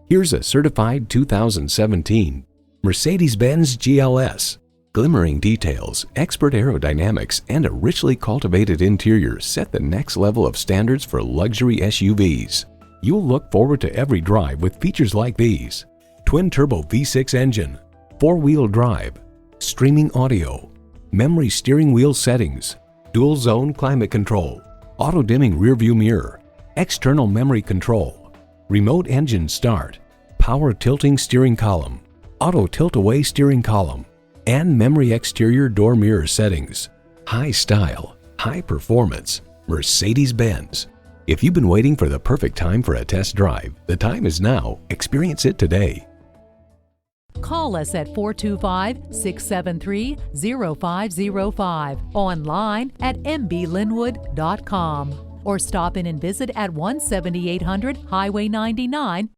Here's a certified 2017 Mercedes-Benz GLS. Glimmering details, expert aerodynamics, and a richly cultivated interior set the next level of standards for luxury SUVs. You'll look forward to every drive with features like these: twin-turbo V6 engine, 4-wheel drive, streaming audio, memory steering wheel settings, dual-zone climate control, auto-dimming rearview mirror, external memory control, remote engine start, power tilting steering column, auto tilt-away steering column, and memory exterior door mirror settings. High style, high performance, Mercedes-Benz. If you've been waiting for the perfect time for a test drive, the time is now. Experience it today. Call us at 425-673-0505, online at mblynnwood.com, or stop in and visit at 17800 Highway 99,